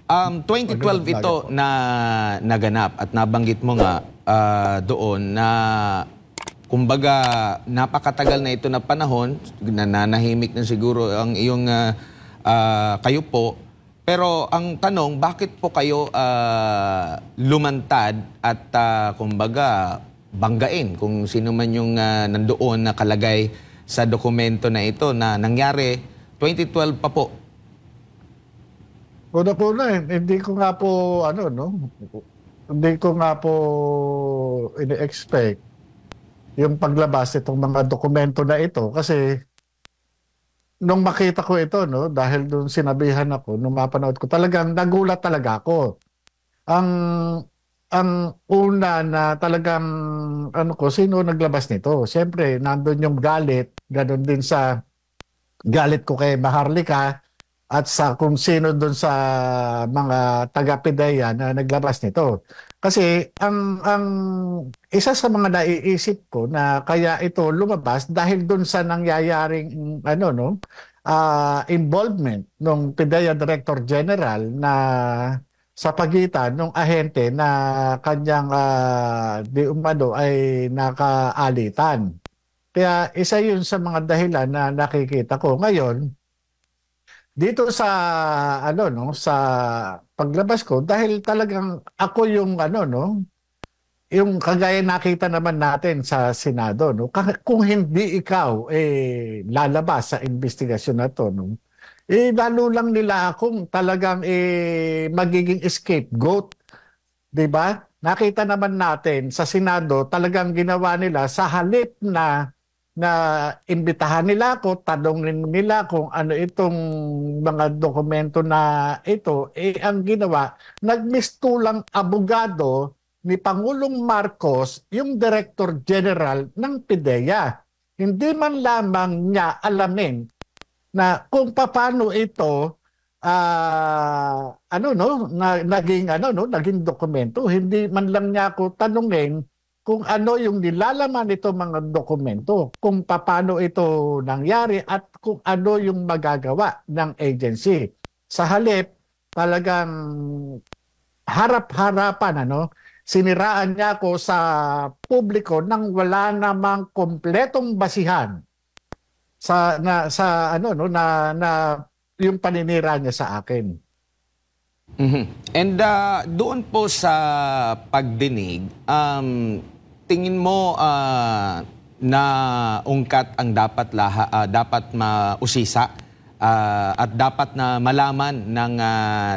2012 ito na naganap at nabanggit mo nga doon na kumbaga napakatagal na ito na panahon, nananahimik na siguro ang iyong kayo po. Pero ang tanong, bakit po kayo lumantad at kumbaga banggain kung sino man yung nandoon na kalagay sa dokumento na ito na nangyari 2012 pa po? Una-una, hindi ko nga po, hindi ko nga po ini-expect yung paglabas itong mga dokumento na ito. Kasi, nung makita ko ito, dahil doon sinabihan ako, nung mapanood ko, talagang nagulat talaga ako. Ang una na talagang, sino naglabas nito? Siyempre, nandun yung galit, ganun din sa galit ko kay Maharlika, at sa kung sino doon sa mga taga-PIDEA na naglabas nito. Kasi ang isa sa mga naiisip ko na kaya ito lumabas dahil doon sa nangyayaring involvement ng PIDEA Director General na sa pagitan ng ahente na kanyang di umano ay nakaalitan. Kaya isa yun sa mga dahilan na nakikita ko ngayon dito sa sa paglabas ko dahil talagang ako yung yung kagaya nakita naman natin sa Senado kung hindi ikaw lalabas sa investigasyon na to lalo lang nila akong talagang magiging scapegoat, 'di ba? Nakita naman natin sa Senado talagang ginawa nila sa halip na imbitahan nila ako, tanongin nila kung ano itong mga dokumento na ito, ang ginawa, nagmistulang abogado ni Pangulong Marcos, yung Director General ng PIDEA. Hindi man lamang niya alamin na kung paano ito naging dokumento, hindi man lang niya ako tanungin kung ano yung nilalaman nito mga dokumento, kung paano ito nangyari at kung ano yung magagawa ng agency. Sa halip, talagang harap-harapan, siniraan niya ako sa publiko nang wala namang kompletong basihan yung paninira niya sa akin. And doon po sa pagdinig, tingin mo na ungkat ang dapat mausisa at dapat na malaman ng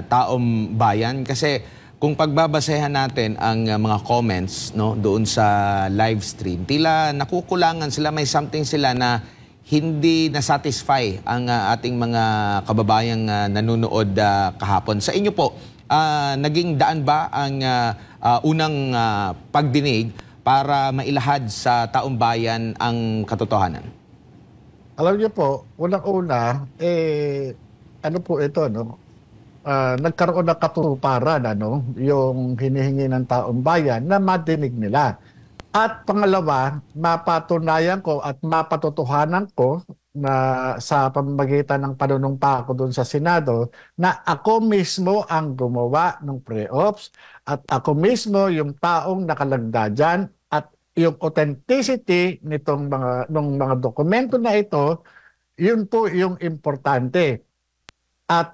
taong bayan? Kasi kung pagbabasehan natin ang mga comments doon sa live stream, tila nakukulangan sila, may something sila na hindi na-satisfy ang ating mga kababayang nanonood kahapon. Sa inyo po, naging daan ba ang unang pagdinig para mailahad sa taong bayan ang katotohanan? Alam niyo po, unang-una, nagkaroon ng katuparan, yung hinihingi ng taong bayan na madinig nila. At pangalawa, mapatunayan ko at mapatotohanan ko na sa pamamagitan ng panunumpa ko doon sa Senado na ako mismo ang gumawa ng pre-ops at ako mismo yung taong nakalagda dyan at yung authenticity nitong mga dokumento na ito, yun po yung importante. At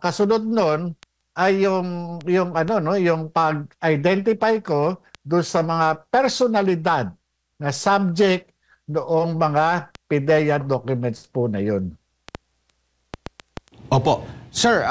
kasunod nun ay yung pag-identify ko doon sa mga personalidad na subject noong mga PIDEA documents po na yun. Opo. Sir,